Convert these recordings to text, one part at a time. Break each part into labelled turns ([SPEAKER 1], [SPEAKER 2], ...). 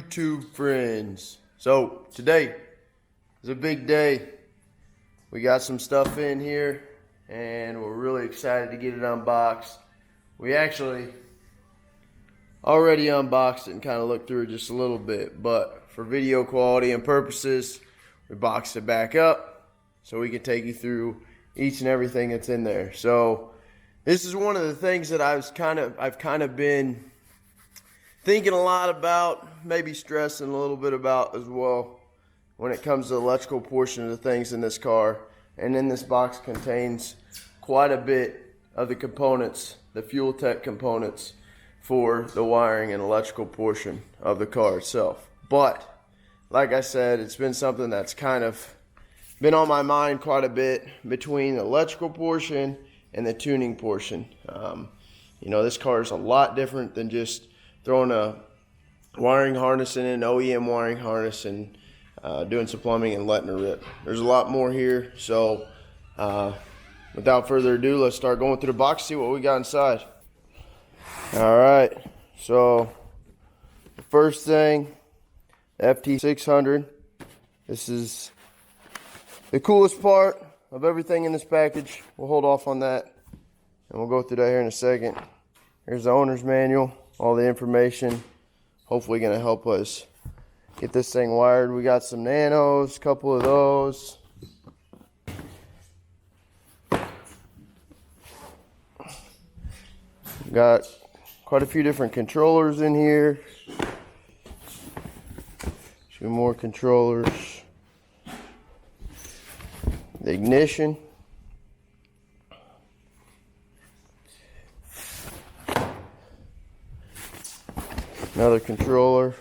[SPEAKER 1] YouTube friends. So today is a big day. We got some stuff in here and we're really excited to get it unboxed. We actually already unboxed it and kind of looked through it just a little bit, but for video quality and purposes, we boxed it back up so we can take you through each and everything that's in there. So this is one of the things that I've kind of been thinking a lot about, maybe stressing a little bit about as well when it comes to the electrical portion of the things in this car. And then this box contains quite a bit of the components, the FuelTech components for the wiring and electrical portion of the car itself. But like I said, it's been something that's kind of been on my mind quite a bit between the electrical portion and the tuning portion. You know, this car is a lot different than just throwing a wiring harness in, an OEM wiring harness, and doing some plumbing and letting it rip. There's a lot more here, so without further ado, let's start going through the box, see what we got inside. All right, so the first thing, FT600. This is the coolest part of everything in this package. We'll hold off on that, and we'll go through that here in a second. Here's the owner's manual, all the information, hopefully going to help us get this thing wired. We got some nanos, a couple of those. Got quite a few different controllers in here. Two more controllers. The ignition. Another controller.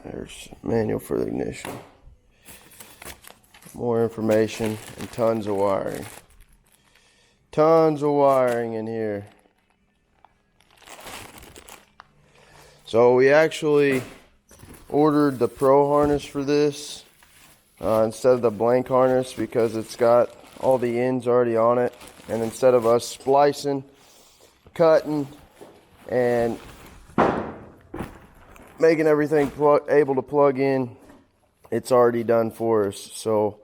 [SPEAKER 1] There's a manual for the ignition. More information and tons of wiring. Tons of wiring in here. So we actually ordered the Pro harness for this instead of the blank harness because it's got all the ends already on it. And instead of us splicing, cutting, and making everything able to plug in, it's already done for us. So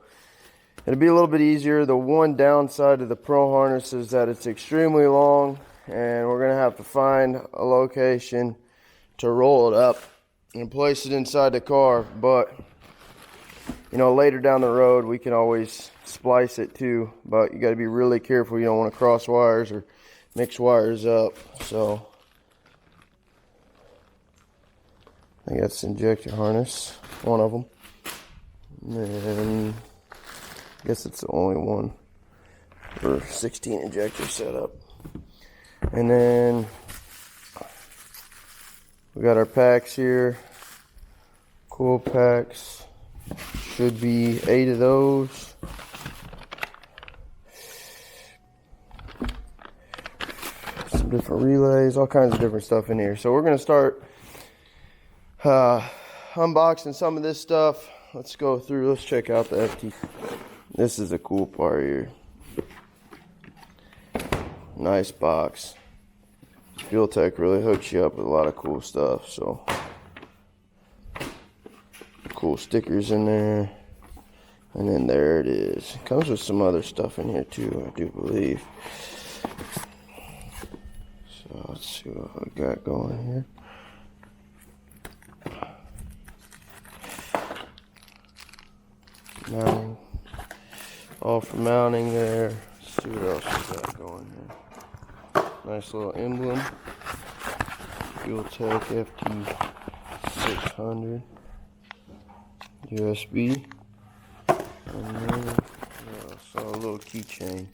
[SPEAKER 1] it'll be a little bit easier. The one downside of the Pro harness is that it's extremely long, and we're going to have to find a location to roll it up and place it inside the car. But you know, later down the road we can always splice it too, but you got to be really careful. You don't want to cross wires or mix wires up. So I think that's the injector harness, one of them. And I guess it's the only one for 16 injector setup. And then we got our packs here, coil packs. Should be 8 of those. Some different relays, all kinds of different stuff in here. So we're going to start unboxing some of this stuff. Let's go through. Let's check out the FT. This is the cool part here. Nice box. FuelTech really hooks you up with a lot of cool stuff. So cool stickers in there. And then there it is. It comes with some other stuff in here too, I do believe. So let's see what we got going here. Mounting, all for mounting there. Let's see what else we got going here. Nice little emblem. FuelTech FT600. USB. And then so a little keychain.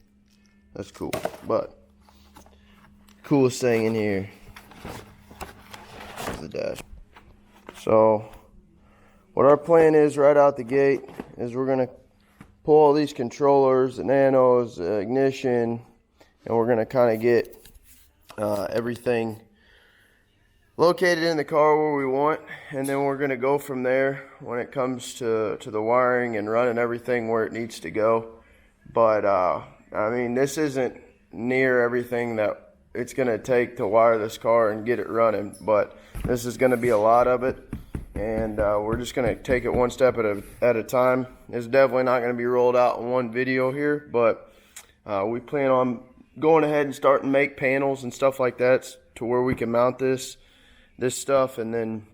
[SPEAKER 1] That's cool. But coolest thing in here is the dash. So what our plan is right out the gate is we're going to pull all these controllers, the nanos, the ignition, and we're going to kind of get everything located in the car where we want, and then we're going to go from there when it comes to the wiring and running everything where it needs to go. But I mean, this isn't near everything that it's going to take to wire this car and get it running, but this is going to be a lot of it, and we're just going to take it one step at a time. It's definitely not going to be rolled out in one video here, but we plan on going ahead and starting to make panels and stuff like that to where we can mount this stuff, and then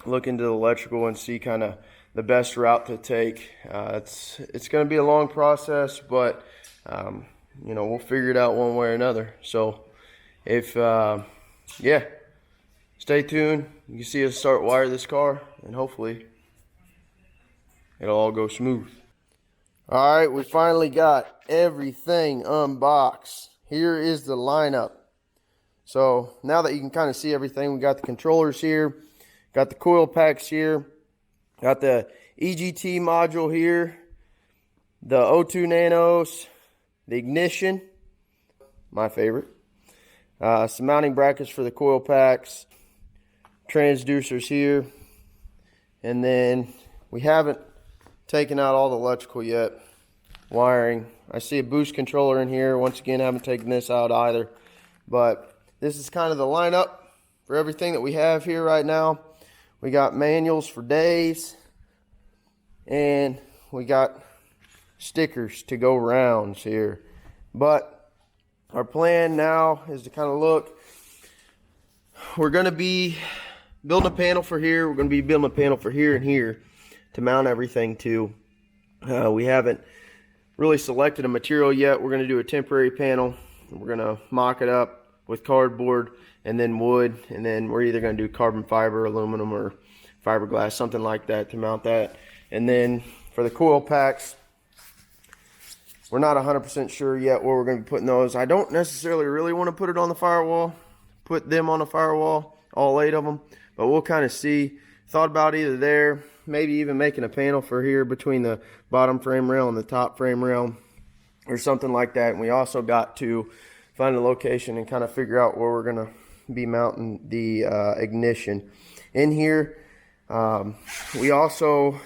[SPEAKER 1] look into the electrical and see kind of the best route to take. It's going to be a long process, but you know, we'll figure it out one way or another. So if yeah, stay tuned. You can see us start wire this car, and hopefully it'll all go smooth. All right, we finally got everything unboxed. Here is the lineup. So now that you can kind of see everything, we got the controllers here, got the coil packs here, got the EGT module here, the O2 nanos, the ignition, my favorite, some mounting brackets for the coil packs, transducers here, and then we haven't taken out all the electrical yet. Wiring. I see a boost controller in here. Once again, I haven't taken this out either, but this is kind of the lineup for everything that we have here right now. We got manuals for days, and we got stickers to go rounds here. But our plan now is to kind of look. We're going to be building a panel for here. We're going to be building a panel for here and here to mount everything to. We haven't really selected a material yet. We're going to do a temporary panel. We're going to mock it up with cardboard and then wood, and then we're either going to do carbon fiber, aluminum, or fiberglass, something like that to mount that. And then for the coil packs, we're not 100% sure yet where we're going to be putting those. I don't necessarily really want to put it on the firewall, put them on the firewall, all 8 of them, but we'll kind of see. Thought about either there, maybe even making a panel for here between the bottom frame rail and the top frame rail or something like that. And we also got to find a location and kind of figure out where we're going to be mounting the ignition. In here, we also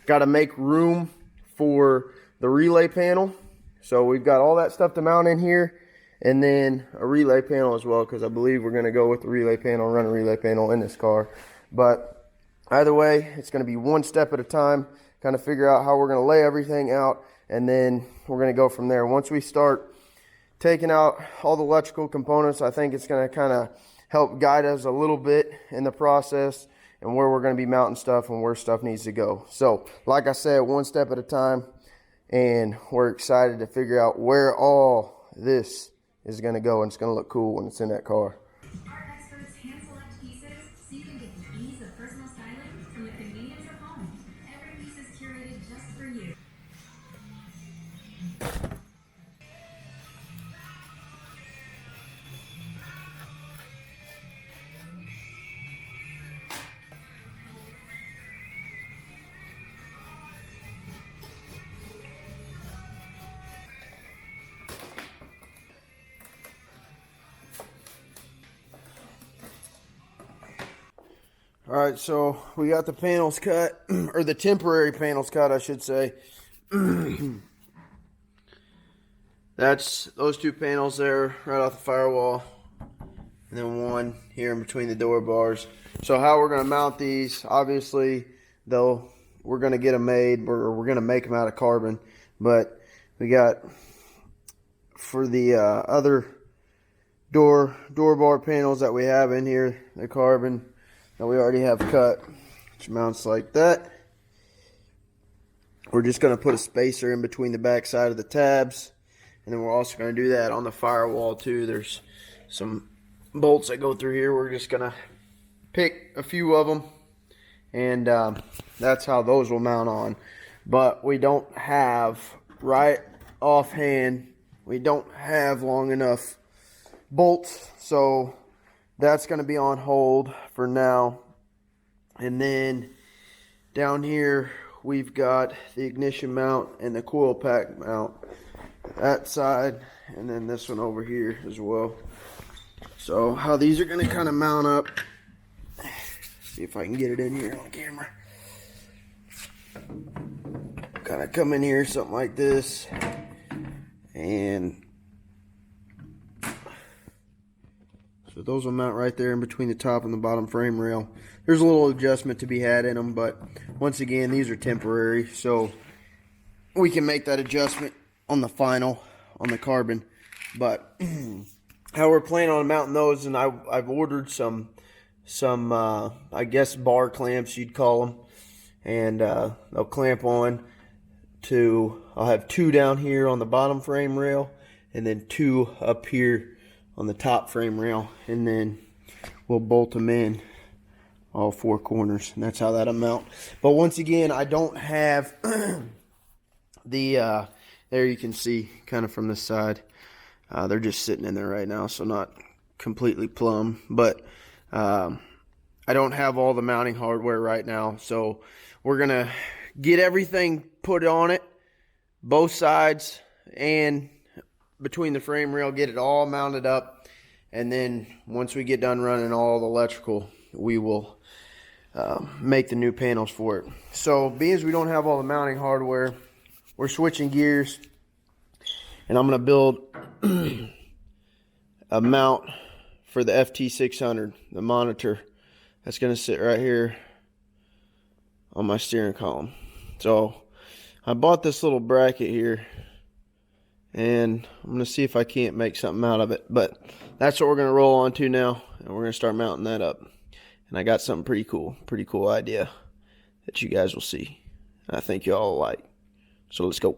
[SPEAKER 1] got to make room for the relay panel. So we've got all that stuff to mount in here, and then a relay panel as well, because I believe we're going to go with the relay panel, run a relay panel in this car. But either way, it's going to be one step at a time, kind of figure out how we're going to lay everything out, and then we're going to go from there. Once we start taking out all the electrical components, I think it's going to kind of help guide us a little bit in the process and where we're going to be mounting stuff and where stuff needs to go. So, like I said, one step at a time, and we're excited to figure out where all this is going to go, and it's going to look cool when it's in that car.
[SPEAKER 2] Our experts hand select pieces so you can get the ease of personal styling from the convenience of home. Every piece is curated just for you.
[SPEAKER 1] All right, so we got the panels cut, or the temporary panels cut, I should say. That's those 2 panels there, right off the firewall, and then one here in between the door bars. So how we're going to mount these, obviously, though, we're going to get them made, or we're going to make them out of carbon. But we got, for the other door bar panels that we have in here, the carbon that we already have cut, which mounts like that. We're just going to put a spacer in between the back side of the tabs, and then we're also going to do that on the firewall too. There's some bolts that go through here. We're just going to pick a few of them, and that's how those will mount on. But we don't have, right offhand, we don't have long enough bolts, so that's going to be on hold for now. And then down here we've got the ignition mount and the coil pack mount, that side, and then this one over here as well. So how these are going to kind of mount up, see if I can get it in here on camera. Kind of come in here something like this, and So those will mount right there in between the top and the bottom frame rail. There's a little adjustment to be had in them, but once again, these are temporary, so we can make that adjustment on the final, on the carbon. But how we're planning on mounting those, and I've ordered some I guess bar clamps you'd call them, and they'll clamp on to, I'll have 2 down here on the bottom frame rail, and then 2 up here on the top frame rail, and then we'll bolt them in all 4 corners, and that's how that'll mount. But once again, I don't have the there you can see kind of from this side, they're just sitting in there right now, so not completely plumb, but I don't have all the mounting hardware right now, so we're gonna get everything put on it, both sides and between the frame rail, get it all mounted up, and then once we get done running all the electrical, we will make the new panels for it. So being as we don't have all the mounting hardware, we're switching gears, and I'm going to build a mount for the FT600, the monitor that's going to sit right here on my steering column. So I bought this little bracket here, and I'm going to see if I can't make something out of it. But that's what we're going to roll on to now, and we're going to start mounting that up. And I got something pretty cool idea that you guys will see, and I think y'all will like. So let's go.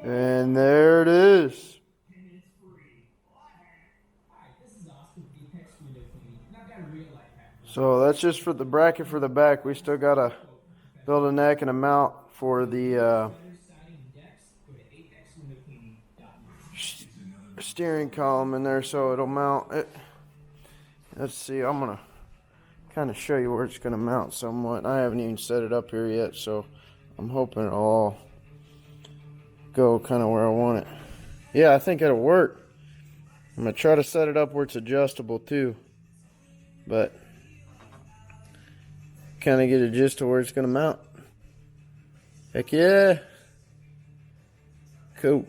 [SPEAKER 1] And there it is. So that's just for the bracket for the back. We still got to build a neck and a mount for the steering column in there, so it'll mount it. Let's see, I'm going to kind of show you where it's going to mount somewhat. I haven't even set it up here yet, so I'm hoping it'll all go kind of where I want it. Yeah, I think it'll work. I'm going to try to set it up where it's adjustable too, but kind of get a gist of where it's going to mount. Heck yeah. Cool.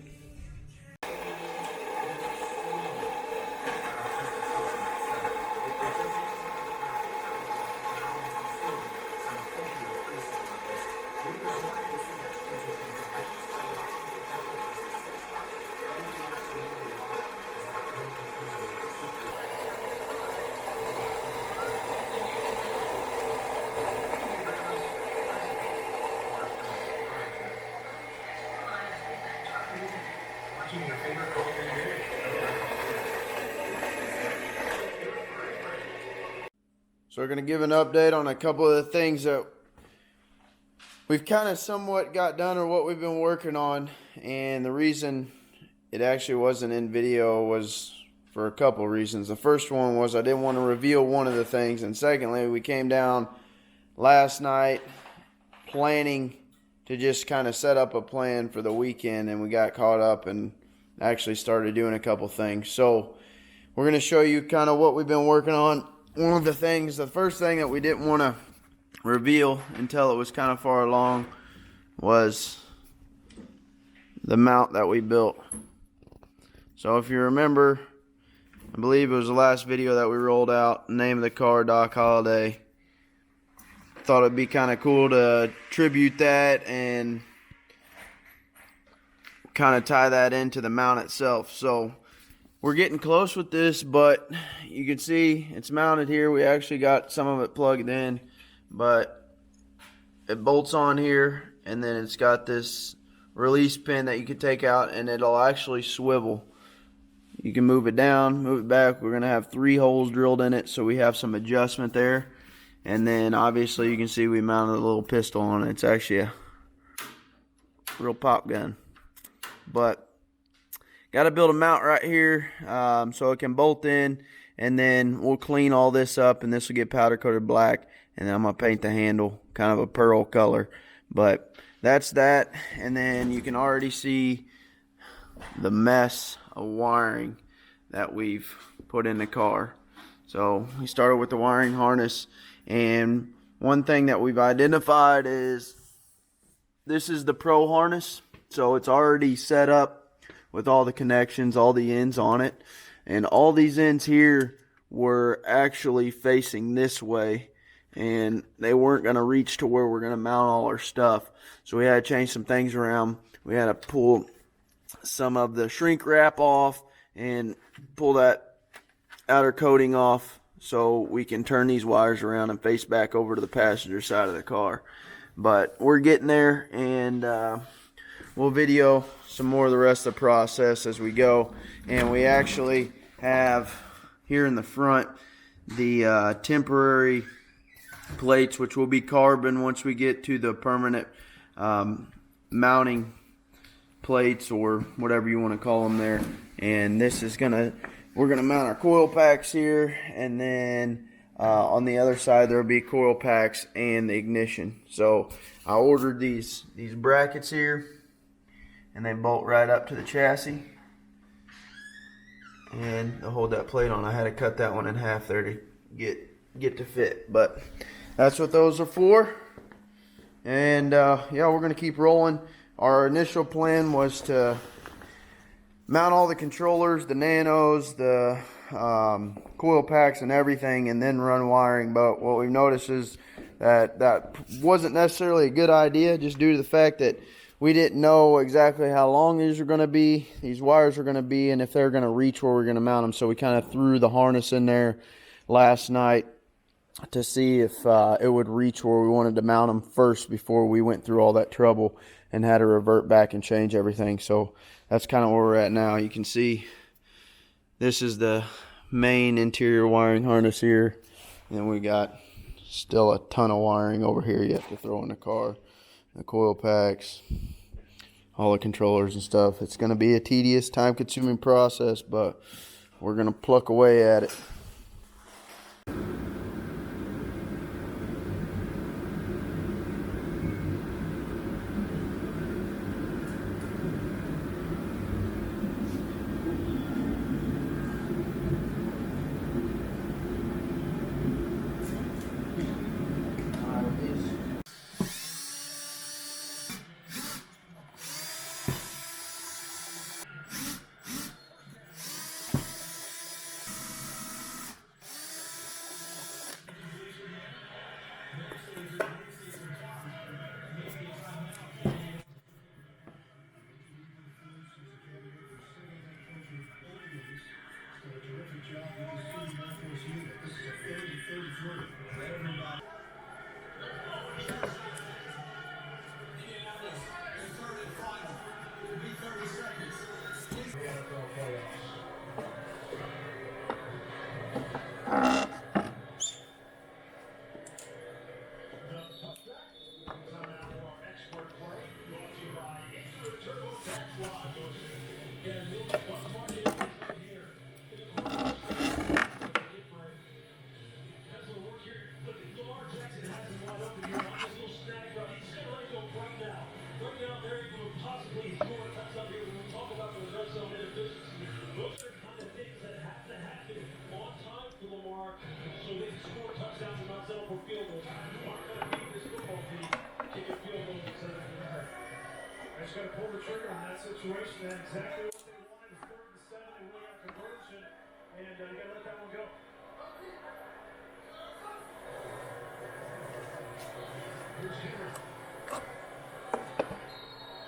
[SPEAKER 1] So we're going to give an update on a couple of the things that we've kind of somewhat got done or what we've been working on. And the reason it actually wasn't in video was for a couple reasons. The first one was I didn't want to reveal one of the things. And secondly, we came down last night planning to just kind of set up a plan for the weekend, and we got caught up and actually started doing a couple things. So we're going to show you kind of what we've been working on. One of the things, the first thing that we didn't want to reveal until it was kind of far along was the mount that we built. So if you remember, I believe it was the last video that we rolled out, name of the car, Doc Holliday. Thought it'd be kind of cool to tribute that and kind of tie that into the mount itself. So we're getting close with this, but you can see it's mounted here. We actually got some of it plugged in, but it bolts on here, and then it's got this release pin that you can take out, and it'll actually swivel. You can move it down, move it back. We're going to have 3 holes drilled in it, so we have some adjustment there. And then obviously you can see we mounted a little pistol on it. It's actually a real pop gun. But got to build a mount right here so it can bolt in, and then we'll clean all this up, and this will get powder coated black, and then I'm going to paint the handle kind of a pearl color. But that's that, and then you can already see the mess of wiring that we've put in the car. So we started with the wiring harness, and one thing that we've identified is this is the Pro harness. So it's already set up with all the connections, all the ends on it. And all these ends here were actually facing this way, and they weren't going to reach to where we're going to mount all our stuff. So we had to change some things around. We had to pull some of the shrink wrap off and pull that outer coating off so we can turn these wires around and face back over to the passenger side of the car. But we're getting there, and we'll video some more of the rest of the process as we go. And we actually have here in the front the temporary plates, which will be carbon once we get to the permanent mounting plates, or whatever you want to call them there. And this is we're gonna mount our coil packs here, and then on the other side there'll be coil packs and the ignition. So I ordered these brackets here, and they bolt right up to the chassis, and they'll hold that plate on. I had to cut that one in half there to get to fit, but that's what those are for. And yeah, we're gonna keep rolling. Our initial plan was to mount all the controllers, the nanos, the coil packs and everything, and then run wiring. But what we've noticed is that wasn't necessarily a good idea, just due to the fact that we didn't know exactly how long these were going to be, these wires were going to be, and if they're going to reach where we're going to mount them. So we kind of threw the harness in there last night to see if it would reach where we wanted to mount them first before we went through all that trouble and had to revert back and change everything. So that's kind of where we're at now. You can see this is the main interior wiring harness here, and we got still a ton of wiring over here you have to throw in the car. The coil packs, all the controllers and stuff. It's going to be a tedious, time-consuming process, but we're going to pluck away at it.
[SPEAKER 3] just got to pull the trigger in that situation. That's exactly what they wanted. It's 3rd and 7. They really got conversion, and you got to let that one go. Here's Henry.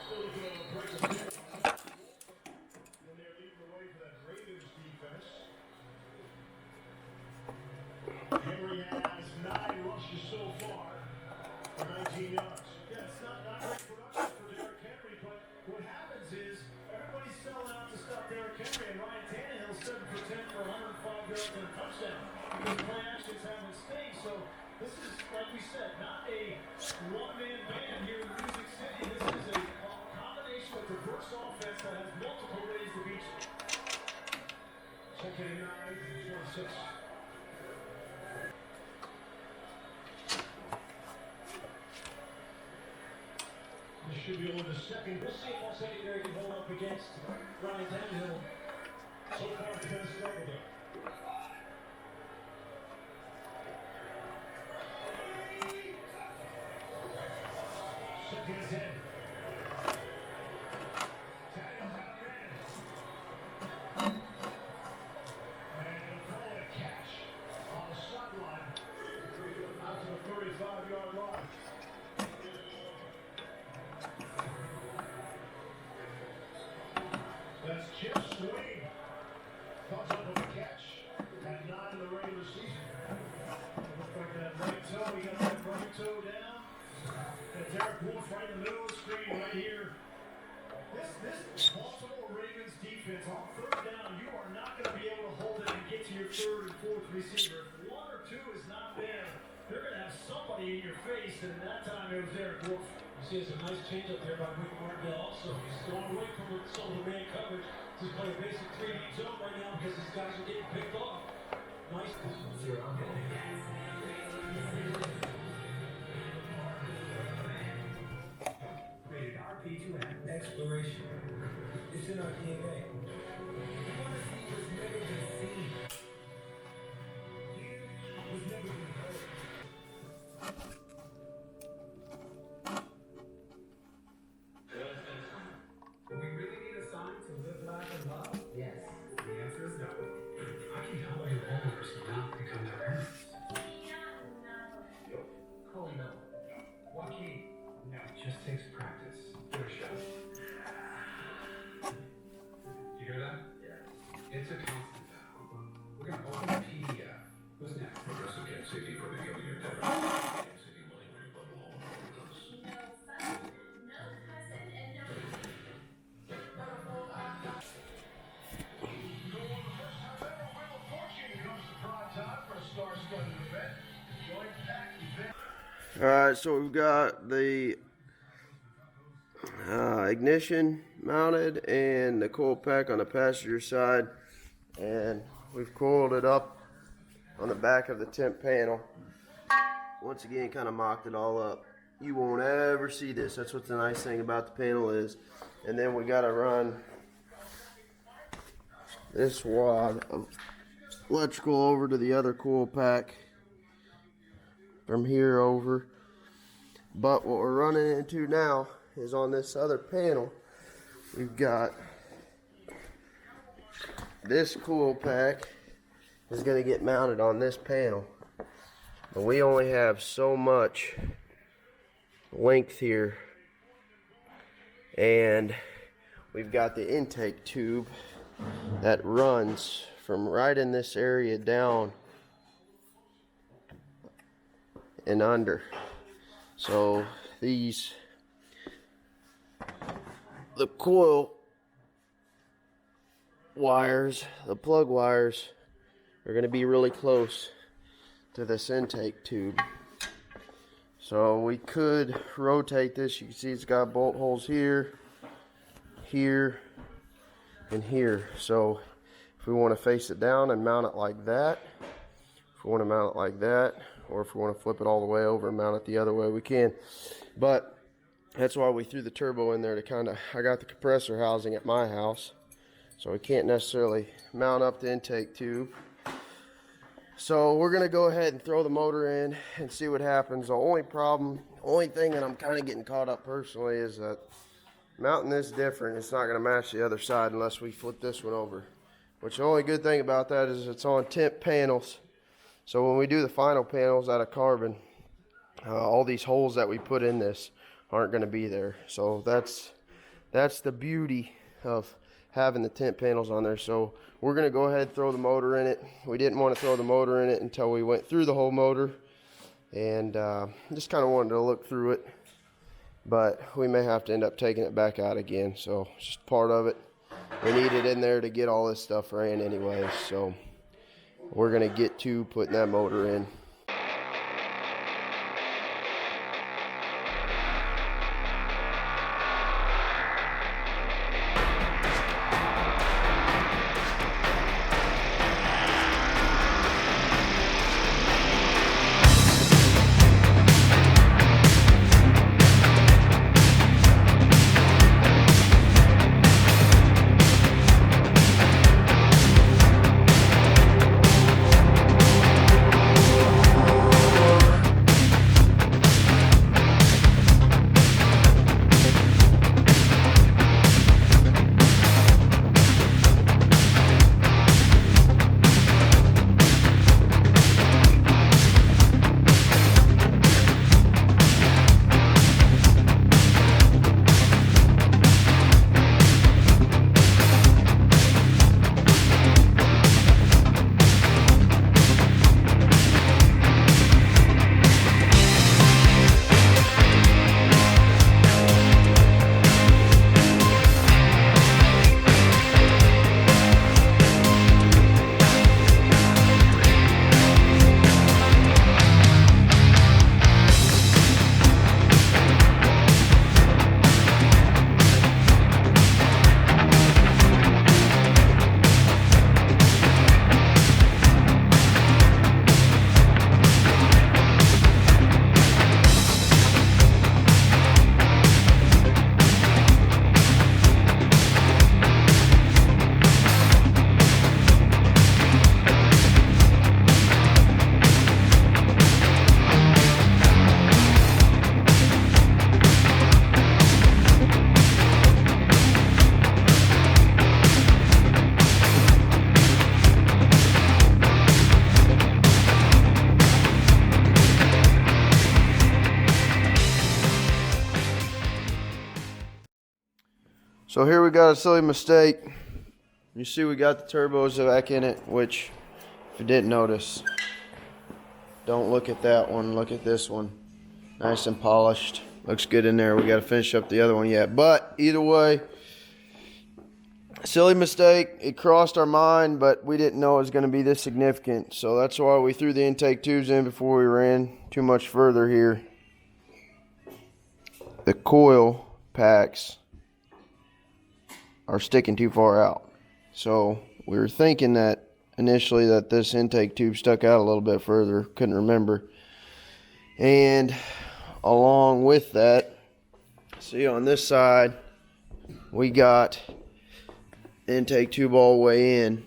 [SPEAKER 3] Still looking at a break of two. And they're leading the way for that Raiders defense. Henry has 9 rushes so far for 19 yards. Yeah, it's not great production for Derrick Henry, but what happens is everybody's selling out to stop Derrick Henry, and Ryan Tannehill's 7 for 10 for 105 yards and a touchdown because play action's having sting. So this is, like we said, not a one-man band here in Music City. This is a combination of diverse offense that has multiple ways to beat you. Second and 9, 26. This should be only the second. We'll see if our secondary can hold up against Ryan Tannehill. So far, it's been a struggle there. Second and 10. Tannehill's out man. And they'll call it a catch on the sideline. Out to the 35-yard line. That's Chip Swain. Comes up with a catch. At 9 in the regular season. Looks like that right toe. He got that right toe down. And Derek Wolf right in the middle of the screen right here. This Baltimore Ravens defense on 3rd down, you are not going to be able to hold it and get to your 3rd and 4th receiver. If 1 or 2 is not there, they're going to have somebody in your face, and that time it was Derek Wolf. You see it's a nice change up there by Rick Martindale also. He's going away from some of the man coverage. He's playing basic 3D zone right now because his guys are getting picked off. Nice. Rated RP2M. Exploration. It's in our DNA. We want to see what's never been seen. Hear what's never been heard. Do we really need a sign to live, laugh, and love? Yes. The answer is no. I can help your homeowners not become their parents. Yo. Call no. Joaquin. No, it just takes practice. Give it a shot. You hear that? Yeah. It's a constant battle. We're going to open a PDF. What's next? Progressive Cat Safety for the young year veteran. Cat Safety money when you bundle home with us.
[SPEAKER 2] No fuss, no cussing, and no.
[SPEAKER 1] Alright, so we've got the ignition mounted and the coil pack on the passenger side, and we've coiled it up on the back of the temp panel. Once again, kind of mocked it all up. You won't ever see this. That's what the nice thing about the panel is. And then we got to run this wad of electrical over to the other coil pack from here over. But what we're running into now is on this other panel, we've got this coil pack is going to get mounted on this panel. But we only have so much length here, and we've got the intake tube that runs from right in this area down and under. So the coil wires, the plug wires, are going to be really close to this intake tube. So we could rotate this. You can see it's got bolt holes here, here, and here. So if we want to face it down and mount it like that, if we want to mount it like that, or if we want to flip it all the way over and mount it the other way, we can. But that's why we threw the turbo in there to kind of, I got the compressor housing at my house, so we can't necessarily mount up the intake tube. So we're going to go ahead and throw the motor in and see what happens. The only thing that I'm kind of getting caught up personally is that mounting this different. It's not going to match the other side unless we flip this one over. Which the only good thing about that is it's on temp panels. So when we do the final panels out of carbon, all these holes that we put in this aren't going to be there. So that's the beauty of having the temp panels on there. So we're going to go ahead and throw the motor in it. We didn't want to throw the motor in it until we went through the whole motor, and just kind of wanted to look through it, but we may have to end up taking it back out again. So it's just part of it. We need it in there to get all this stuff ran anyway, so we're going to get to putting that motor in. So here we got a silly mistake. You see we got the turbos back in it, which if you didn't notice, don't look at that one, look at this one. Nice and polished. Looks good in there. We got to finish up the other one yet. But either way, silly mistake. It crossed our mind, but we didn't know it was going to be this significant. So that's why we threw the intake tubes in before we ran too much further here. The coil packs are sticking too far out. So we were thinking that initially that this intake tube stuck out a little bit further. Couldn't remember. And along with that, see on this side, we got the intake tube all the way in.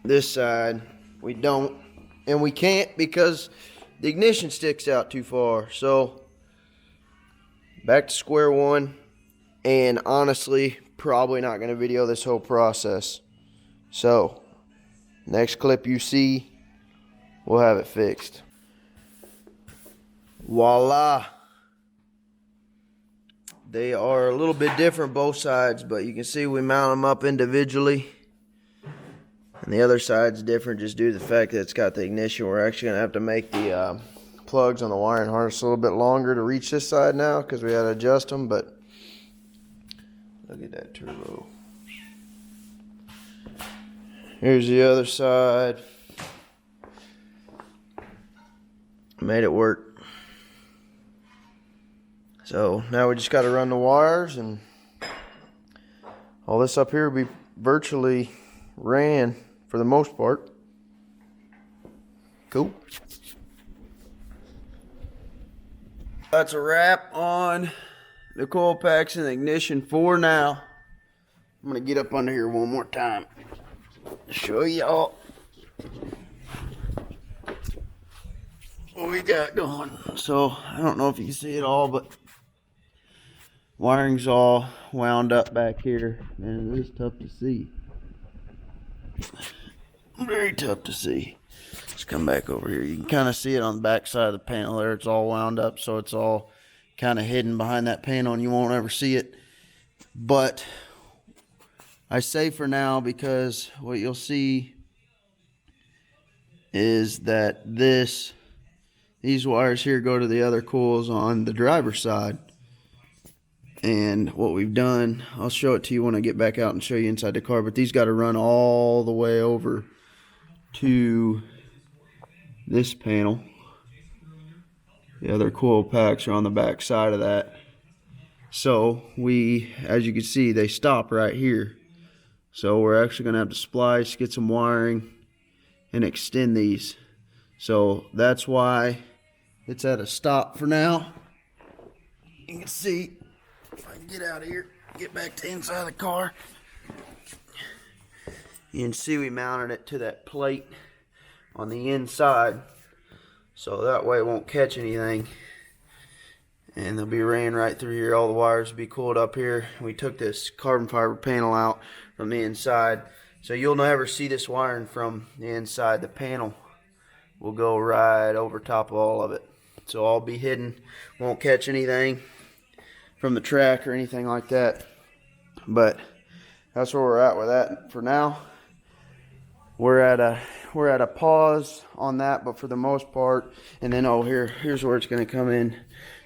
[SPEAKER 1] This side, we don't. And we can't because the ignition sticks out too far. So back to square one. And honestly, probably not going to video this whole process. So, next clip you see, we'll have it fixed. Voila. They are a little bit different both sides, but you can see we mount them up individually. And the other side's different just due to the fact that it's got the ignition. We're actually going to have to make the plugs on the wiring harness a little bit longer to reach this side now because we had to adjust them, but look at that turbo. Here's the other side. Made it work. So now we just got to run the wires, and all this up here will be virtually ran for the most part. Cool. That's a wrap on the coil packs and the ignition for now. I'm going to get up under here one more time. Show y'all what we got going. So, I don't know if you can see it all, but Wiring's all wound up back here, and it is tough to see. Very tough to see. Let's come back over here. You can kind of see it on the back side of the panel there. It's all wound up, so it's all kind of hidden behind that panel, and you won't ever see it. But I say for now, because what you'll see is that these wires here go to the other coils on the driver's side. And what we've done, I'll show it to you when I get back out and show you inside the car, but these got to run all the way over to this panel. The other coil packs are on the back side of that. So as you can see, they stop right here. So we're actually going to have to splice, get some wiring, and extend these. So that's why it's at a stop for now. You can see, if I can get out of here, get back to inside the car. You can see we mounted it to that plate on the inside, so that way it won't catch anything. And they'll be ran right through here. All the wires will be coiled up here. We took this carbon fiber panel out from the inside, so you'll never see this wiring from the inside. The panel will go right over top of all of it, so all be hidden, won't catch anything from the track or anything like that. But that's where we're at with that for now. We're at a pause on that, but for the most part. And then here's where it's going to come in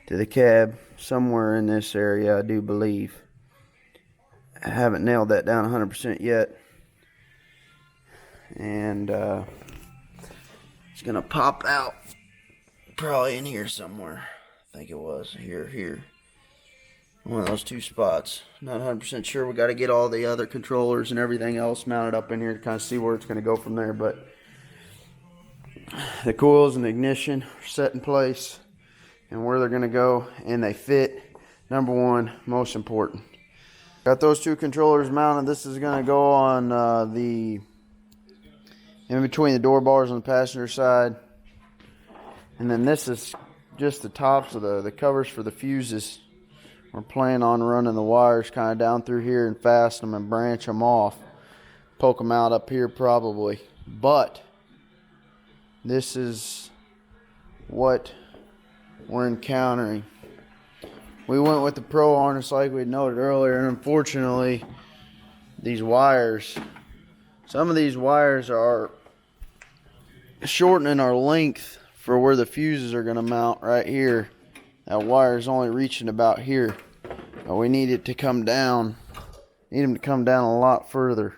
[SPEAKER 1] to the cab, somewhere in this area, I do believe. I haven't nailed that down 100% yet. And it's going to pop out probably in here somewhere. I think it was here. One of those two spots. Not 100% sure. We got to get all the other controllers and everything else mounted up in here to kind of see where it's going to go from there. But the coils and the ignition are set in place and where they're going to go, and they fit. Number one, most important. Got those two controllers mounted. This is going to go on in between the door bars on the passenger side. And then this is just the tops of the covers for the fuses. We're planning on running the wires kind of down through here and fasten them and branch them off. Poke them out up here probably. But this is what we're encountering. We went with the Pro harness like we noted earlier, and unfortunately these wires, some of these wires are shortening our length for where the fuses are going to mount right here. That wire is only reaching about here. But we need it to come down. Need them to come down a lot further.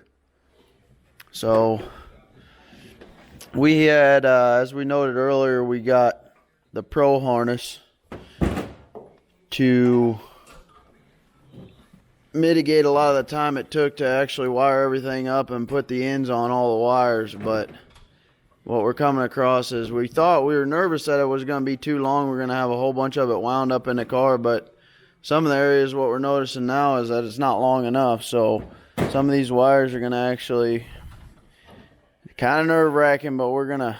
[SPEAKER 1] So we had, as we noted earlier, we got the Pro harness to mitigate a lot of the time it took to actually wire everything up and put the ends on all the wires. But what we're coming across is we were nervous that it was going to be too long. We're going to have a whole bunch of it wound up in the car, but some of the areas, what we're noticing now is that it's not long enough. So some of these wires are going to actually, kind of nerve-wracking, but we're going to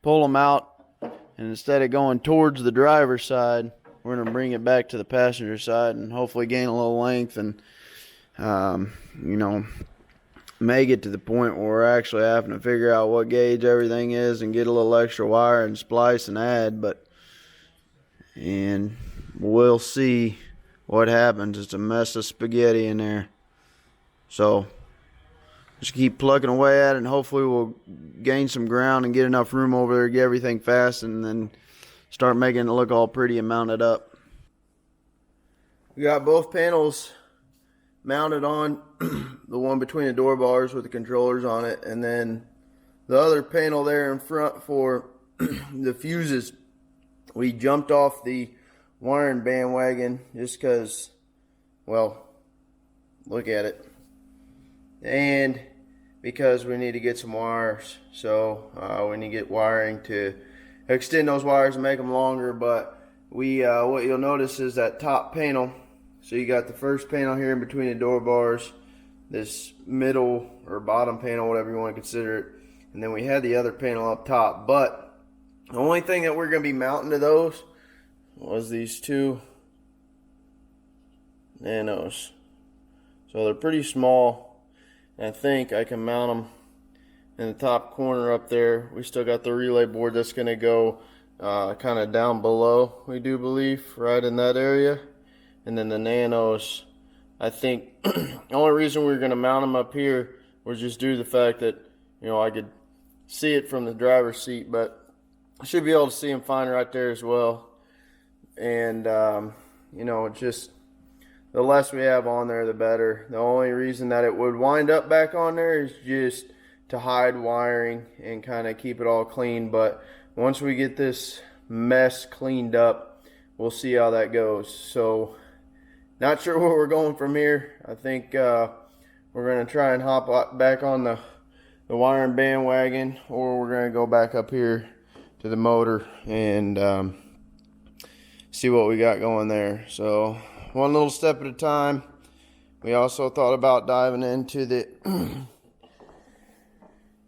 [SPEAKER 1] pull them out, and instead of going towards the driver's side, we're going to bring it back to the passenger side and hopefully gain a little length and, make it to the point where we're actually having to figure out what gauge everything is and get a little extra wire and splice and add. And we'll see what happens. It's a mess of spaghetti in there. So just keep plugging away at it, and hopefully we'll gain some ground and get enough room over there to get everything fast, and then start making it look all pretty and mounted up. We got both panels mounted on the one between the door bars with the controllers on it, and then the other panel there in front for the fuses. We jumped off the wiring bandwagon just because, well, look at it, and because we need to get some wires. So we need to get wiring to extend those wires and make them longer. But what you'll notice is that top panel. So you got the first panel here in between the door bars, this middle or bottom panel, whatever you want to consider it, and then we had the other panel up top. But the only thing that we're going to be mounting to those was these two nanos. So they're pretty small. And I think I can mount them in the top corner up there. We still got the relay board that's going to go kind of down below, we do believe, right in that area. And then the nanos, I think the only reason we were going to mount them up here was just due to the fact that, you know, I could see it from the driver's seat, but I should be able to see them fine right there as well. And you know, just the less we have on there, the better. The only reason that it would wind up back on there is just to hide wiring and kind of keep it all clean. But once we get this mess cleaned up, we'll see how that goes. So not sure where we're going from here. I think we're going to try and hop back on the wiring bandwagon, or we're going to go back up here to the motor and see what we got going there. So one little step at a time. We also thought about diving into the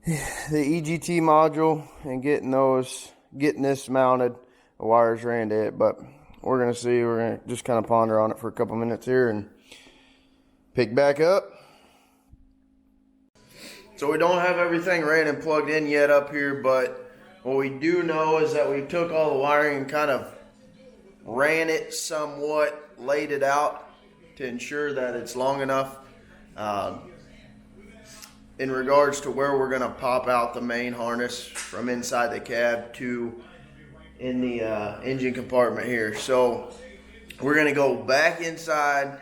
[SPEAKER 1] EGT module and getting this mounted. The wires ran to it, but we're gonna see. We're gonna just kind of ponder on it for a couple minutes here and pick back up. So we don't have everything ran and plugged in yet up here, but what we do know is that we took all the wiring and kind of ran it somewhat, laid it out to ensure that it's long enough in regards to where we're going to pop out the main harness from inside the cab to in the engine compartment here. So we're going to go back inside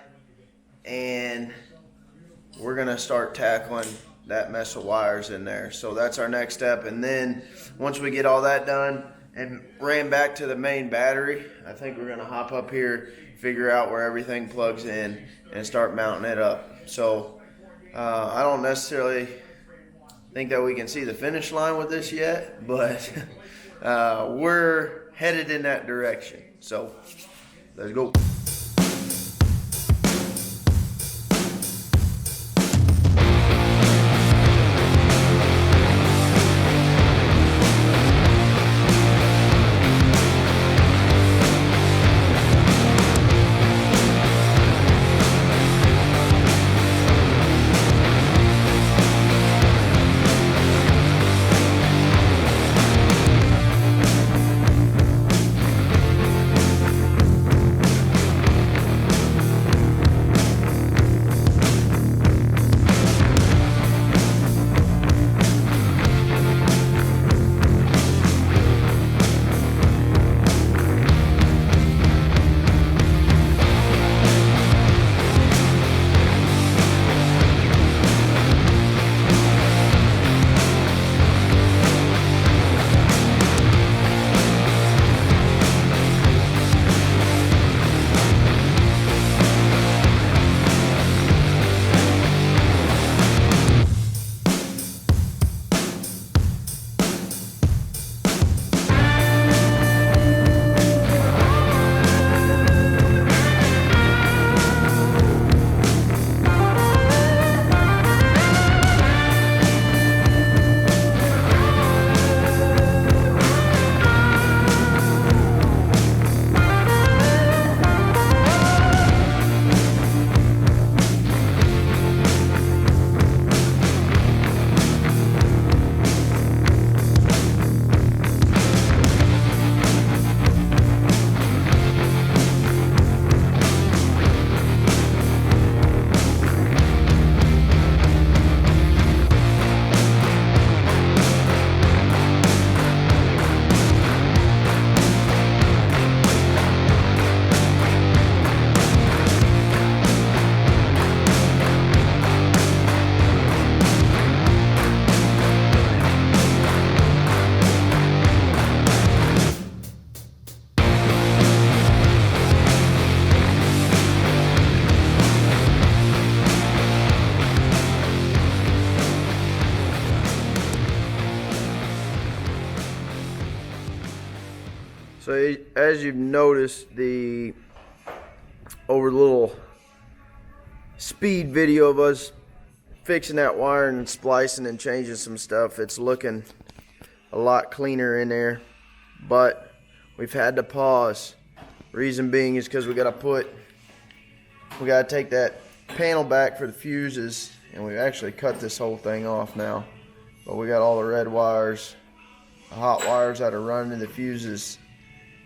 [SPEAKER 1] and we're going to start tackling that mess of wires in there. So that's our next step. And then once we get all that done and ran back to the main battery, I think we're going to hop up here, figure out where everything plugs in, and start mounting it up. So I don't necessarily think that we can see the finish line with this yet, but we're headed in that direction. So let's go. So as you've noticed, over the little speed video of us fixing that wire and splicing and changing some stuff, it's looking a lot cleaner in there, but we've had to pause. Reason being is because we got to put we got to take that panel back for the fuses, and we've actually cut this whole thing off now. But we got all the red wires, the hot wires that are running to the fuses,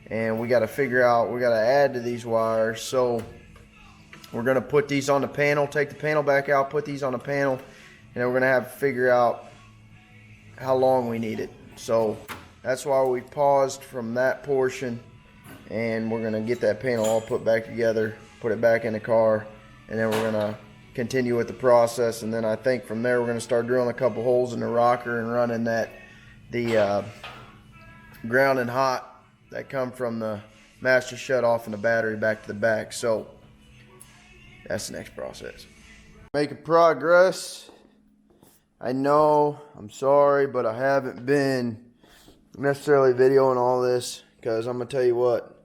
[SPEAKER 1] and we got to figure out, we got to add to these wires. So we're going to put these on the panel, take the panel back out, put these on the panel, and then we're going to have to figure out how long we need it. So that's why we paused from that portion, and we're going to get that panel all put back together, put it back in the car, and then we're going to continue with the process. And then I think from there we're going to start drilling a couple holes in the rocker and running the ground and hot that come from the master shut off and the battery back to the back. So that's the next process. Making progress. I know, I'm sorry, but I haven't been necessarily videoing all this, because I'm gonna tell you what,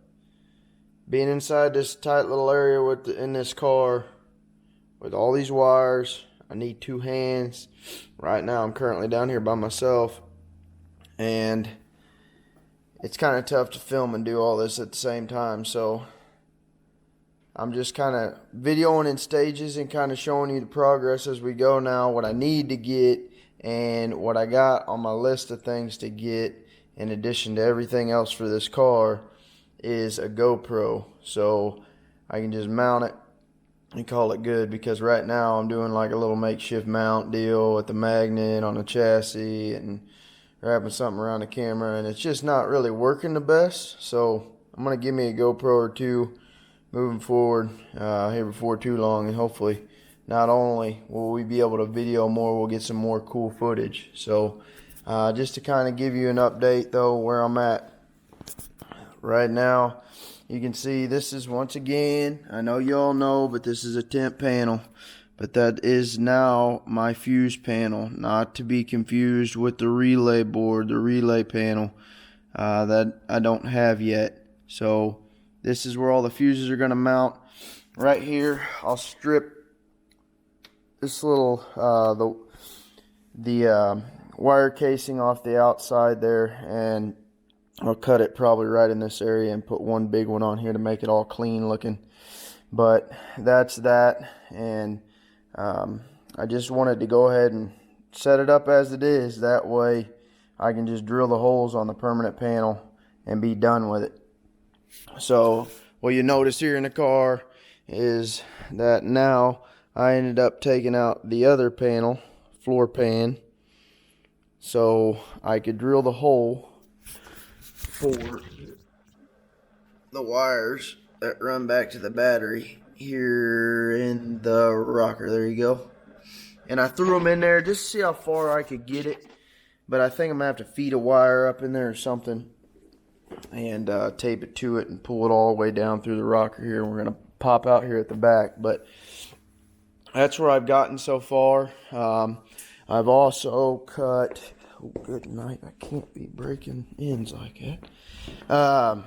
[SPEAKER 1] being inside this tight little area in this car with all these wires, I need 2 hands. Right now I'm currently down here by myself, and it's kind of tough to film and do all this at the same time. So I'm just kind of videoing in stages and kind of showing you the progress as we go now, what I need to get and what I got on my list of things to get in addition to everything else for this car is a GoPro, so I can just mount it and call it good. Because right now I'm doing like a little makeshift mount deal with the magnet on the chassis and wrapping something around the camera, and it's just not really working the best. So I'm gonna give me a GoPro or 2 moving forward here before too long, and hopefully not only will we be able to video more, we'll get some more cool footage. So just to kind of give you an update though where I'm at right now, you can see this is, once again, I know you all know, but this is a temp panel, but that is now my fuse panel, not to be confused with the relay board, the relay panel that I don't have yet. So this is where all the fuses are going to mount. Right here, I'll strip this little the wire casing off the outside there, and I'll cut it probably right in this area and put one big one on here to make it all clean looking. But that's that, and I just wanted to go ahead and set it up as it is. That way I can just drill the holes on the permanent panel and be done with it. So what you notice here in the car is that now I ended up taking out the other panel, floor pan, so I could drill the hole for the wires that run back to the battery here in the rocker. There you go. And I threw them in there just to see how far I could get it, but I think I'm gonna have to feed a wire up in there or something and tape it to it and pull it all the way down through the rocker here. We're gonna pop out here at the back, but that's where I've gotten so far. I've also cut, oh good night, I can't be breaking ends like that,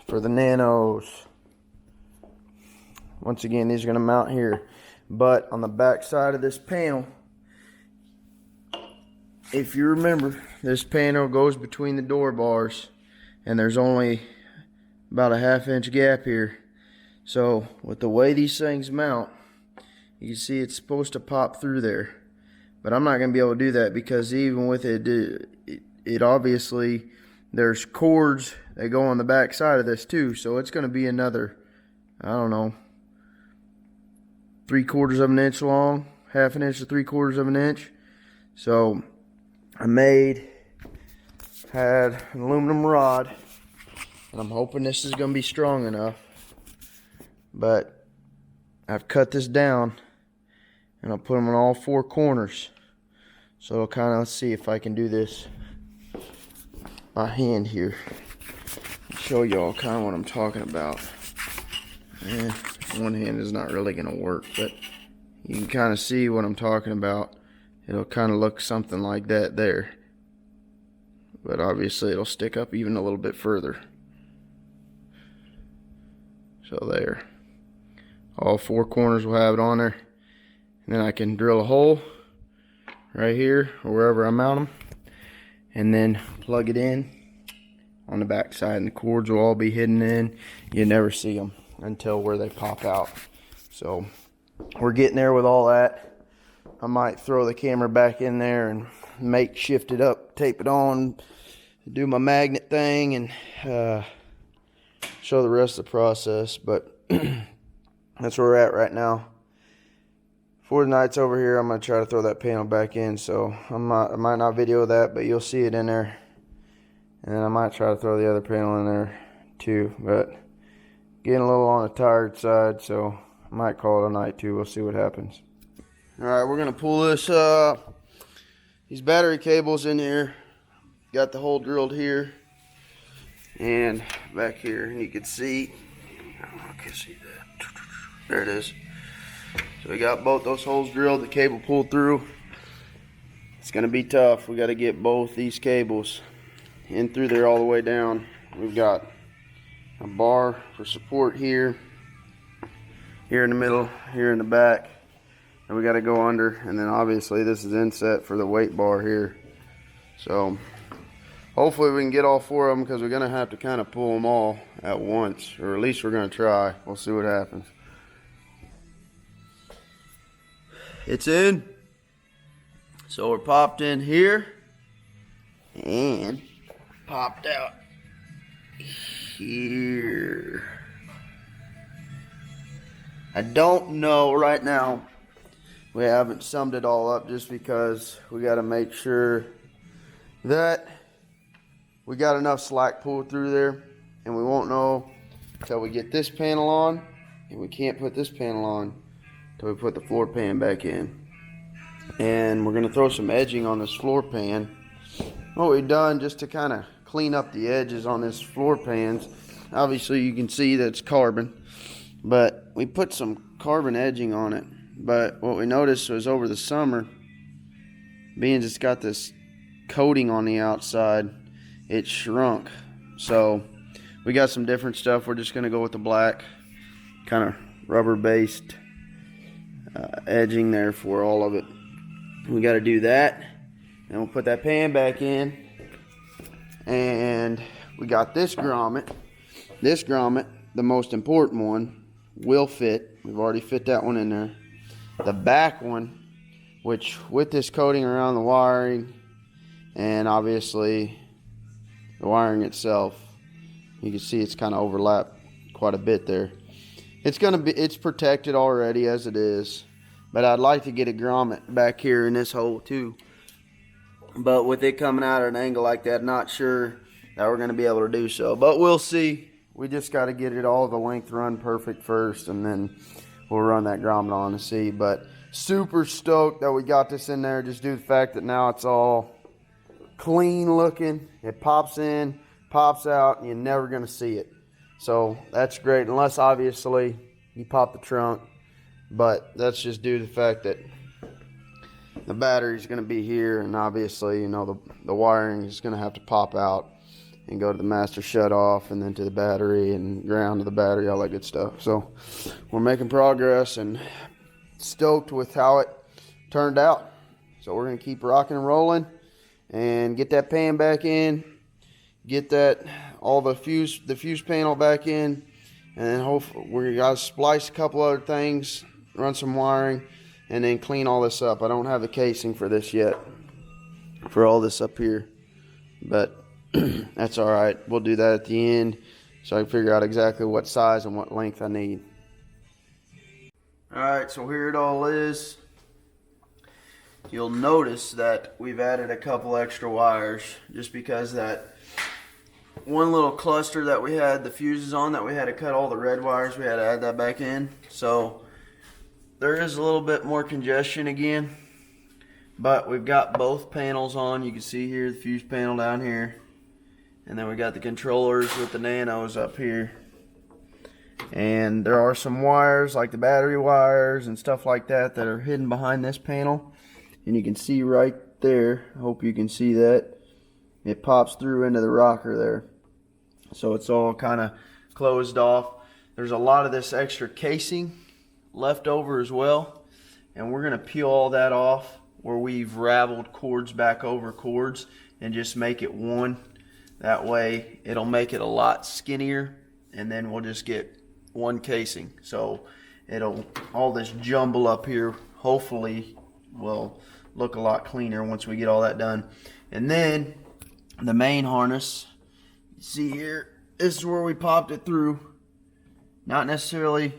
[SPEAKER 1] for the nanos. Once again, these are going to mount here, but on the back side of this panel, if you remember, this panel goes between the door bars, and there's only about a 1/2 inch gap here. So with the way these things mount, you can see it's supposed to pop through there, but I'm not going to be able to do that, because even with it obviously there's cords that go on the back side of this too, so it's going to be another, I don't know, 3/4 of an inch long, 1/2 inch to 3/4 of an inch. So I had an aluminum rod, and I'm hoping this is going to be strong enough, but I've cut this down and I'll put them on all 4 corners. So I'll kind of, let's see if I can do this by hand here, show y'all kind of what I'm talking about. One hand is not really going to work, but you can kind of see what I'm talking about. It'll kind of look something like that there, but obviously it'll stick up even a little bit further. So there, all 4 corners will have it on there, and then I can drill a hole right here or wherever I mount them, and then plug it in on the back side, and the cords will all be hidden in. You never see them until where they pop out. So we're getting there with all that. I might throw the camera back in there and shift it up, tape it on, do my magnet thing, and show the rest of the process. But that's where we're at right now. Before the night's over here, I'm going to try to throw that panel back in. So I might not video that, but you'll see it in there. And then I might try to throw the other panel in there too. But getting a little on the tired side, so I might call it a night too. We'll see what happens. Alright, we're going to pull this these battery cables in here. Got the hole drilled here and back here, and you can see, I can see that. There it is. So we got both those holes drilled, the cable pulled through. It's gonna be tough. We got to get both these cables in through there all the way down. We've got a bar for support here in the middle, here in the back, and we got to go under, and then obviously this is inset for the weight bar here. So hopefully we can get all four of them, because we're gonna have to kind of pull them all at once, or at least we're gonna try. We'll see what happens. It's in. So we're popped in here and popped out here. I don't know right now. We haven't summed it all up, just because we got to make sure that we got enough slack pulled through there, and we won't know until we get this panel on, and we can't put this panel on till we put the floor pan back in. And we're going to throw some edging on this floor pan. What we've done, just to kind of clean up the edges on this floor pans, obviously you can see that it's carbon, but we put some carbon edging on it. But what we noticed was, over the summer, being it's got this coating on the outside, it shrunk. So we got some different stuff. We're just going to go with the black kind of rubber based edging there for all of it. We got to do that, and we'll put that pan back in. And we got this grommet. This grommet, the most important one, will fit. We've already fit that one in there. The back one, which with this coating around the wiring, and obviously the wiring itself, you can see it's kind of overlapped quite a bit there. It's protected already as it is, but I'd like to get a grommet back here in this hole too. But with it coming out at an angle like that, not sure that we're going to be able to do so, but we'll see. We just got to get it all the length run perfect first, and then we'll run that grommet on to see. But super stoked that we got this in there, just due to the fact that now it's all clean looking. It pops in, pops out, and you're never going to see it. So that's great, unless obviously you pop the trunk. But that's just due to the fact that the battery's going to be here, and obviously, you know, the wiring is going to have to pop out and go to the master shut off, and then to the battery and ground to the battery, all that good stuff. So we're making progress and stoked with how it turned out. So we're going to keep rocking and rolling and get that pan back in, get that the fuse panel back in, and then hopefully we got to splice a couple other things, run some wiring, and then clean all this up. I don't have the casing for this yet, for all this up here, but that's all right. We'll do that at the end, so I can figure out exactly what size and what length I need. All right, so here it all is. You'll notice that we've added a couple extra wires, just because that one little cluster that we had the fuses on, that we had to cut all the red wires, we had to add that back in. So there is a little bit more congestion again, but we've got both panels on. You can see here the fuse panel down here, and then we got the controllers with the nanos up here. And there are some wires, like the battery wires and stuff like that, that are hidden behind this panel. And you can see right there, I hope you can see that, it pops through into the rocker there. So it's all kind of closed off. There's a lot of this extra casing left over as well, and we're going to peel all that off, where we've raveled cords back over cords and just make it one. That way it'll make it a lot skinnier, and then we'll just get one casing. So all this jumble up here hopefully will look a lot cleaner once we get all that done. And then the main harness, you see here, this is where we popped it through. Not necessarily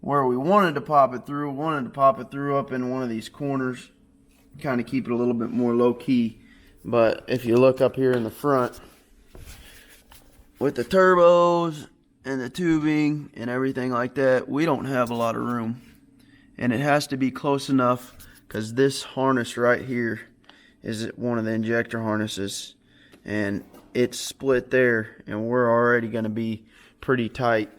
[SPEAKER 1] where we wanted to pop it through. We wanted to pop it through up in one of these corners, kind of keep it a little bit more low key. But if you look up here in the front, with the turbos and the tubing and everything like that, we don't have a lot of room. And it has to be close enough, because this harness right here is one of the injector harnesses, and it's split there, and we're already going to be pretty tight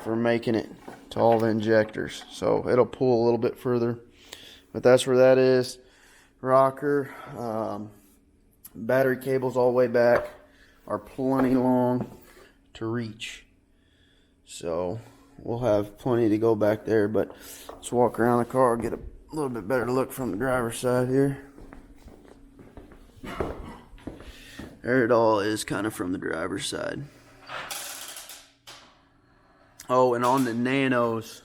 [SPEAKER 1] for making it to all the injectors. So it'll pull a little bit further, but that's where that is. Rocker, battery cables all the way back are plenty long to reach, so we'll have plenty to go back there. But let's walk around the car, get a little bit better look from the driver's side here. There it all is, kind of from the driver's side. Oh, and on the Nanos,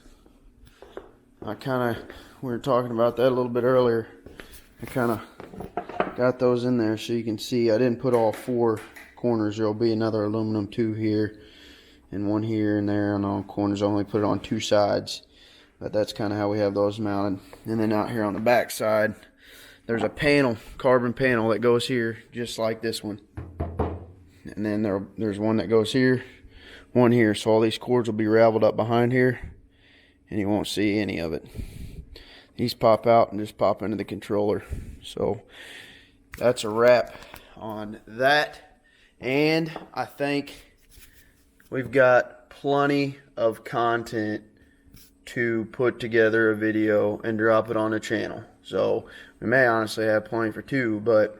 [SPEAKER 1] we were talking about that a little bit earlier. I kind of got those in there so you can see I didn't put all 4 corners. There'll be another aluminum 2 here and one here and there on all corners. I only put it on 2 sides, but that's kind of how we have those mounted. And then out here on the back side, there's a panel, carbon panel, that goes here just like this one. And then there's one that goes here, one here. So all these cords will be raveled up behind here, and you won't see any of it. These pop out and just pop into the controller. So that's a wrap on that. And I think we've got plenty of content to put together a video and drop it on the channel. So we may honestly have plenty for 2, but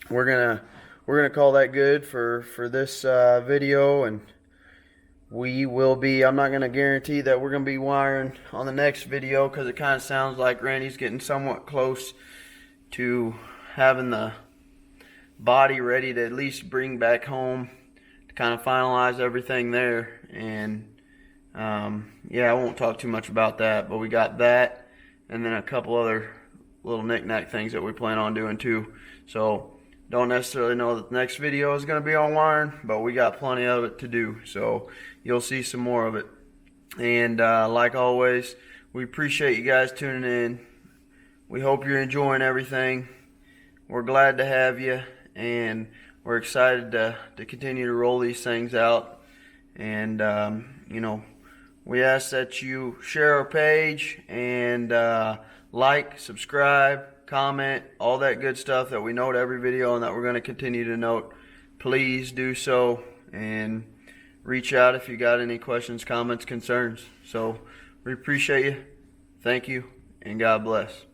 [SPEAKER 1] we're gonna call that good for this video. And we will be, I'm not going to guarantee that we're going to be wiring on the next video, because it kind of sounds like Randy's getting somewhat close to having the body ready to at least bring back home to kind of finalize everything there. And yeah, I won't talk too much about that, but we got that and then a couple other little knick-knack things that we plan on doing too. So don't necessarily know that the next video is going to be on wiring, but we got plenty of it to do, so you'll see some more of it. And like always, we appreciate you guys tuning in. We hope you're enjoying everything. We're glad to have you, and we're excited to continue to roll these things out. And you know, we ask that you share our page and like, subscribe, comment, all that good stuff that we note every video and that we're going to continue to note. Please do so, and reach out if you got any questions, comments, concerns. So we appreciate you. Thank you, and God bless.